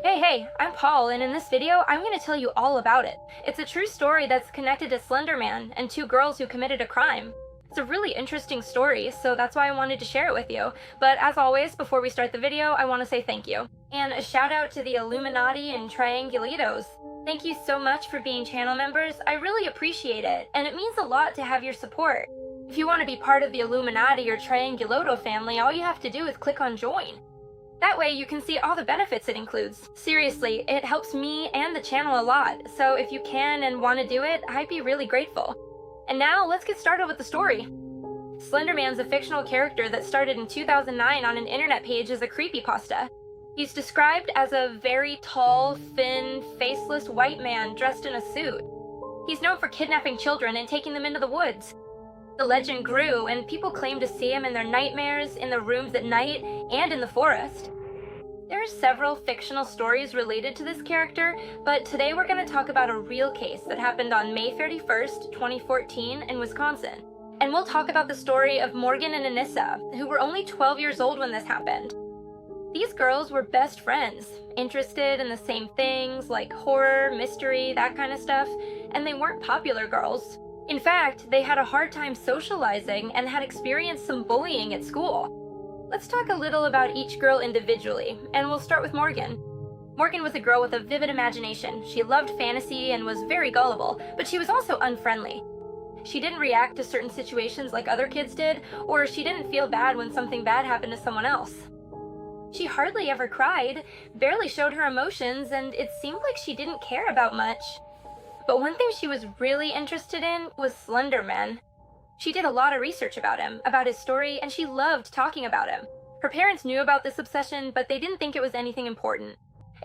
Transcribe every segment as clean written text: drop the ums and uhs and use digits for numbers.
Hey, I'm Paul, and in this video, I'm going to tell you all about it. It's a true story that's connected to Slender Man and two girls who committed a crime. It's a really interesting story, so that's why I wanted to share it with you. But as always, before we start the video, I want to say thank you. And a shout out to the Illuminati and Triangulitos. Thank you so much for being channel members. I really appreciate it, and it means a lot to have your support. If you want to be part of the Illuminati or Trianguloto family, all you have to do is click on join. That way you can see all the benefits it includes. Seriously, it helps me and the channel a lot, so if you can and want to do it, I'd be really grateful. And now, let's get started with the story. Slender Man's a fictional character that started in 2009 on an internet page as a creepypasta. He's described as a very tall, thin, faceless white man dressed in a suit. He's known for kidnapping children and taking them into the woods. The legend grew, and people claimed to see him in their nightmares, in the rooms at night, and in the forest. There are several fictional stories related to this character, but today we're going to talk about a real case that happened on May 31st, 2014 in Wisconsin. And we'll talk about the story of Morgan and Anissa, who were only 12 years old when this happened. These girls were best friends, interested in the same things like horror, mystery, that kind of stuff, and they weren't popular girls. In fact, they had a hard time socializing and had experienced some bullying at school. Let's talk a little about each girl individually, and we'll start with Morgan. Morgan was a girl with a vivid imagination. She loved fantasy and was very gullible, but she was also unfriendly. She didn't react to certain situations like other kids did, or she didn't feel bad when something bad happened to someone else. She hardly ever cried, barely showed her emotions, and it seemed like she didn't care about much. But one thing she was really interested in was Slender Man. She did a lot of research about him, about his story, and she loved talking about him. Her parents knew about this obsession, but they didn't think it was anything important.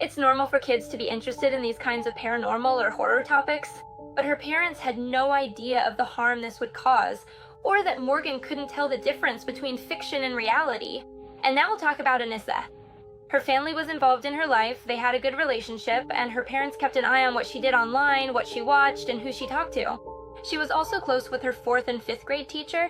It's normal for kids to be interested in these kinds of paranormal or horror topics, but her parents had no idea of the harm this would cause, or that Morgan couldn't tell the difference between fiction and reality. And now we'll talk about Anissa. Her family was involved in her life, they had a good relationship, and her parents kept an eye on what she did online, what she watched, and who she talked to. She was also close with her 4th and 5th grade teacher.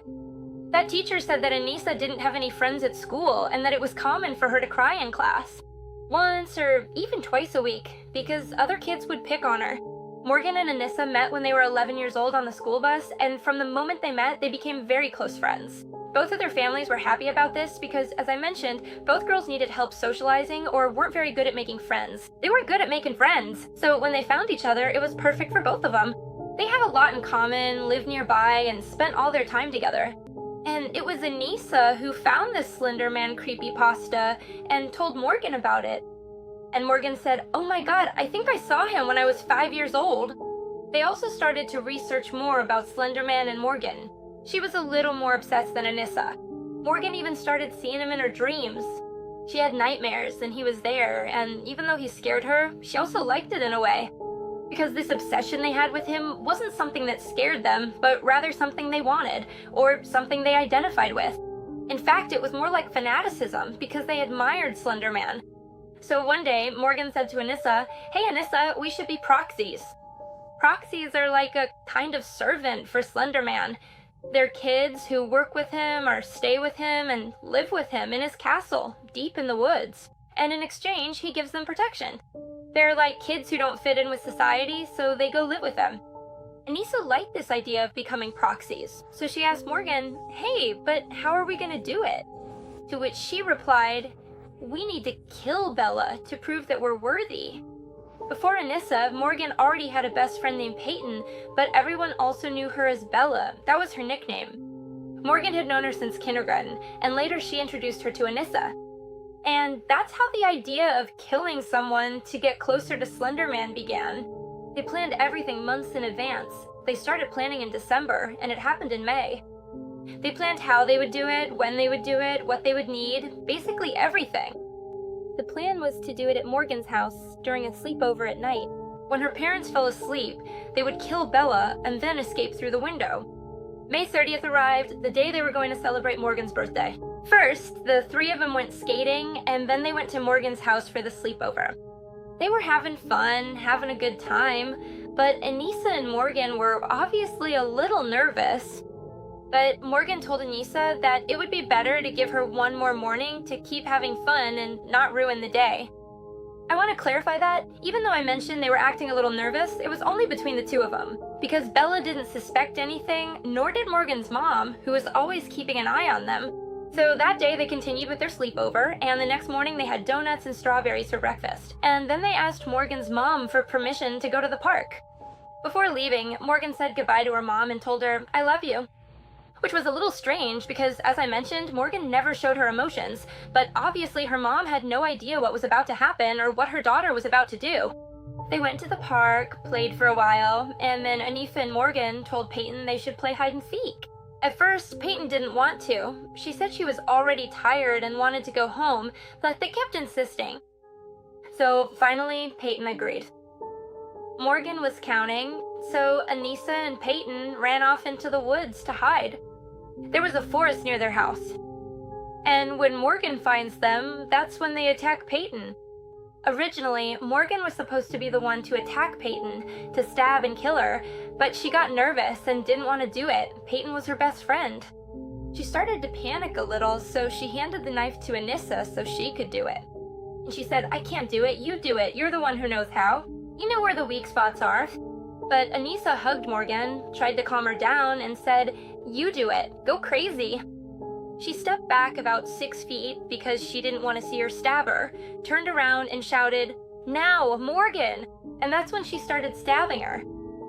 That teacher said that Anissa didn't have any friends at school, and that it was common for her to cry in class. Once or even twice a week, because other kids would pick on her. Morgan and Anissa met when they were 11 years old on the school bus, and from the moment they met, they became very close friends. Both of their families were happy about this because, as I mentioned, both girls needed help socializing or weren't very good at making friends. They weren't good at making friends, so when they found each other, it was perfect for both of them. They had a lot in common, lived nearby, and spent all their time together. And it was Anissa who found this Slender Man creepypasta and told Morgan about it. And Morgan said, "Oh my god, I think I saw him when I was 5 years old." They also started to research more about Slender Man and Morgan. She was a little more obsessed than Anissa. Morgan even started seeing him in her dreams. She had nightmares and he was there, and even though he scared her, she also liked it in a way. Because this obsession they had with him wasn't something that scared them, but rather something they wanted, or something they identified with. In fact, it was more like fanaticism, because they admired Slender Man. So one day, Morgan said to Anissa, "Hey Anissa, we should be proxies." Proxies are like a kind of servant for Slender Man. They're kids who work with him or stay with him and live with him in his castle, deep in the woods. And in exchange, he gives them protection. They're like kids who don't fit in with society, so they go live with them. Anissa liked this idea of becoming proxies, so she asked Morgan, "Hey, but how are we gonna do it?" To which she replied, "We need to kill Bella to prove that we're worthy." Before Anissa, Morgan already had a best friend named Peyton, but everyone also knew her as Bella. That was her nickname. Morgan had known her since kindergarten, and later she introduced her to Anissa. And that's how the idea of killing someone to get closer to Slender Man began. They planned everything months in advance. They started planning in December, and it happened in May. They planned how they would do it, when they would do it, what they would need, basically everything. The plan was to do it at Morgan's house during a sleepover at night. When her parents fell asleep, they would kill Bella and then escape through the window. May 30th arrived, the day they were going to celebrate Morgan's birthday. First, the 3 of them went skating, and then they went to Morgan's house for the sleepover. They were having fun, having a good time, but Anissa and Morgan were obviously a little nervous. But Morgan told Anissa that it would be better to give her one more morning to keep having fun and not ruin the day. I want to clarify that, even though I mentioned they were acting a little nervous, it was only between the two of them, because Bella didn't suspect anything, nor did Morgan's mom, who was always keeping an eye on them. So that day they continued with their sleepover, and the next morning they had donuts and strawberries for breakfast, and then they asked Morgan's mom for permission to go to the park. Before leaving, Morgan said goodbye to her mom and told her, "I love you." Which was a little strange because, as I mentioned, Morgan never showed her emotions, but obviously her mom had no idea what was about to happen or what her daughter was about to do. They went to the park, played for a while, and then Anifa and Morgan told Peyton they should play hide and seek. At first, Peyton didn't want to. She said she was already tired and wanted to go home, but they kept insisting. So finally, Peyton agreed. Morgan was counting, so Anissa and Peyton ran off into the woods to hide. There was a forest near their house. And when Morgan finds them, that's when they attack Peyton. Originally, Morgan was supposed to be the one to attack Peyton, to stab and kill her, but she got nervous and didn't want to do it. Peyton was her best friend. She started to panic a little, so she handed the knife to Anissa so she could do it. And she said, "I can't do it, you do it, you're the one who knows how. You know where the weak spots are." But Anissa hugged Morgan, tried to calm her down, and said, "You do it, go crazy." She stepped back about 6 feet because she didn't want to see her stab her, turned around and shouted, "Now, Morgan!" And that's when she started stabbing her.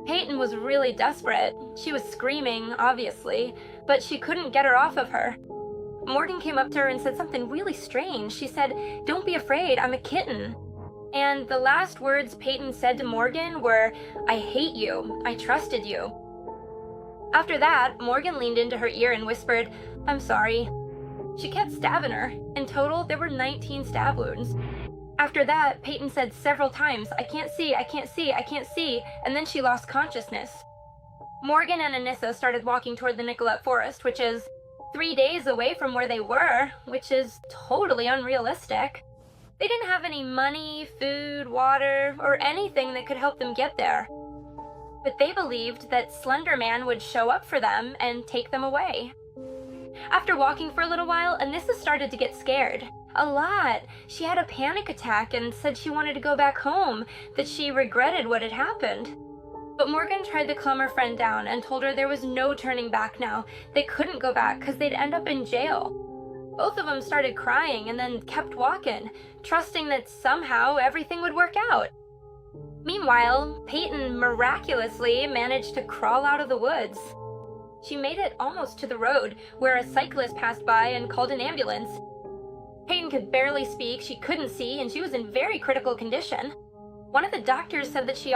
Peyton was really desperate. She was screaming, obviously, but she couldn't get her off of her. Morgan came up to her and said something really strange. She said, "Don't be afraid, I'm a kitten." And the last words Peyton said to Morgan were, "I hate you. I trusted you." After that, Morgan leaned into her ear and whispered, "I'm sorry." She kept stabbing her. In total, there were 19 stab wounds. After that, Peyton said several times, "I can't see, I can't see, I can't see," and then she lost consciousness. Morgan and Anissa started walking toward the Nicolette Forest, which is 3 days away from where they were, which is totally unrealistic. They didn't have any money, food, water, or anything that could help them get there. But they believed that Slender Man would show up for them and take them away. After walking for a little while, Anissa started to get scared. A lot. She had a panic attack and said she wanted to go back home, that she regretted what had happened. But Morgan tried to calm her friend down and told her there was no turning back now. They couldn't go back because they'd end up in jail. Both of them started crying and then kept walking, trusting that somehow everything would work out. Meanwhile, Peyton miraculously managed to crawl out of the woods. She made it almost to the road, where a cyclist passed by and called an ambulance. Peyton could barely speak, she couldn't see, and she was in very critical condition. One of the doctors said that she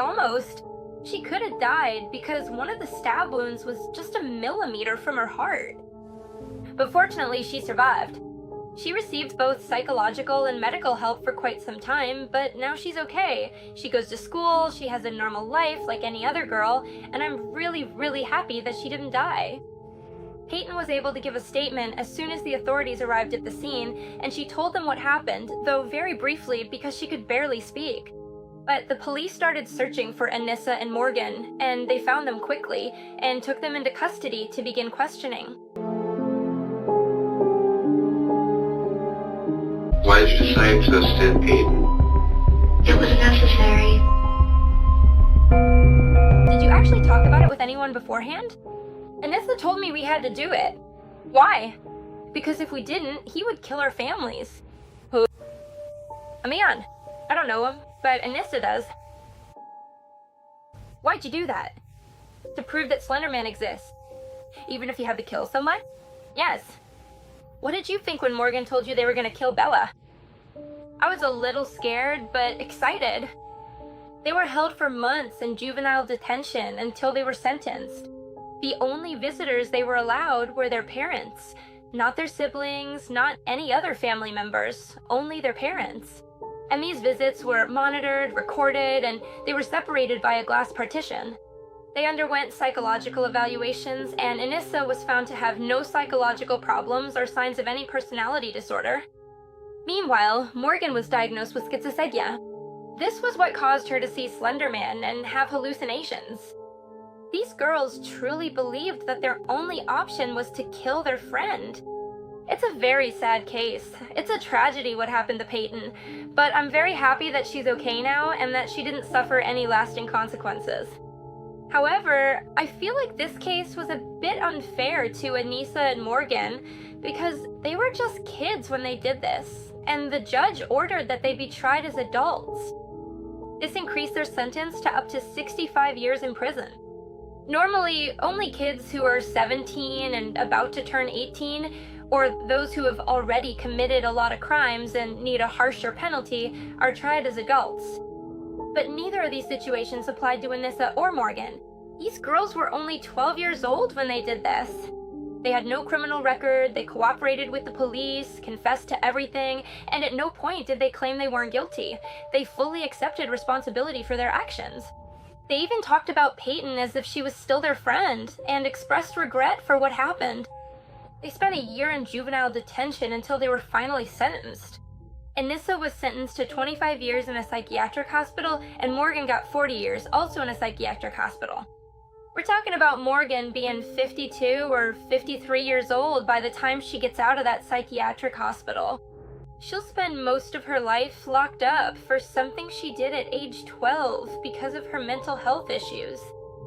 could have died because one of the stab wounds was just a millimeter from her heart. But fortunately, she survived. She received both psychological and medical help for quite some time, but now she's okay. She goes to school, she has a normal life like any other girl, and I'm really, really happy that she didn't die. Peyton was able to give a statement as soon as the authorities arrived at the scene, and she told them what happened, though very briefly because she could barely speak. But the police started searching for Anissa and Morgan, and they found them quickly, and took them into custody to begin questioning. Why did you decide to stab Peyton? It was necessary. Did you actually talk about it with anyone beforehand? Anissa told me we had to do it. Why? Because if we didn't, he would kill our families. Who? Amian. I don't know him, but Anissa does. Why'd you do that? To prove that Slender Man exists. Even if you had to kill someone? Yes. What did you think when Morgan told you they were gonna kill Bella? I was a little scared, but excited. They were held for months in juvenile detention until they were sentenced. The only visitors they were allowed were their parents. Not their siblings, not any other family members, only their parents. And these visits were monitored, recorded, and they were separated by a glass partition. They underwent psychological evaluations, and Anissa was found to have no psychological problems or signs of any personality disorder. Meanwhile, Morgan was diagnosed with schizophrenia. This was what caused her to see Slender Man and have hallucinations. These girls truly believed that their only option was to kill their friend. It's a very sad case. It's a tragedy what happened to Peyton, but I'm very happy that she's okay now and that she didn't suffer any lasting consequences. However, I feel like this case was a bit unfair to Anissa and Morgan because they were just kids when they did this, and the judge ordered that they be tried as adults. This increased their sentence to up to 65 years in prison. Normally, only kids who are 17 and about to turn 18, or those who have already committed a lot of crimes and need a harsher penalty, are tried as adults. But neither of these situations applied to Anissa or Morgan. These girls were only 12 years old when they did this. They had no criminal record, they cooperated with the police, confessed to everything, and at no point did they claim they weren't guilty. They fully accepted responsibility for their actions. They even talked about Peyton as if she was still their friend, and expressed regret for what happened. They spent a year in juvenile detention until they were finally sentenced. Anissa was sentenced to 25 years in a psychiatric hospital, and Morgan got 40 years, also in a psychiatric hospital. We're talking about Morgan being 52 or 53 years old by the time she gets out of that psychiatric hospital. She'll spend most of her life locked up for something she did at age 12 because of her mental health issues.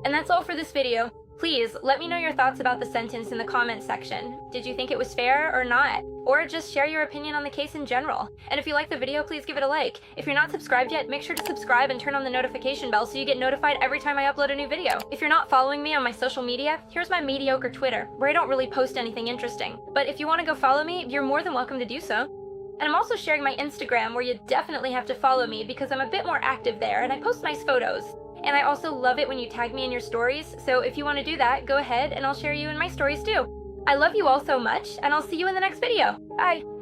And that's all for this video. Please, let me know your thoughts about the sentence in the comments section. Did you think it was fair or not? Or just share your opinion on the case in general. And if you liked the video, please give it a like. If you're not subscribed yet, make sure to subscribe and turn on the notification bell so you get notified every time I upload a new video. If you're not following me on my social media, here's my mediocre Twitter, where I don't really post anything interesting. But if you want to go follow me, you're more than welcome to do so. And I'm also sharing my Instagram, where you definitely have to follow me because I'm a bit more active there and I post nice photos. And I also love it when you tag me in your stories, so if you want to do that, go ahead and I'll share you in my stories too. I love you all so much, and I'll see you in the next video. Bye!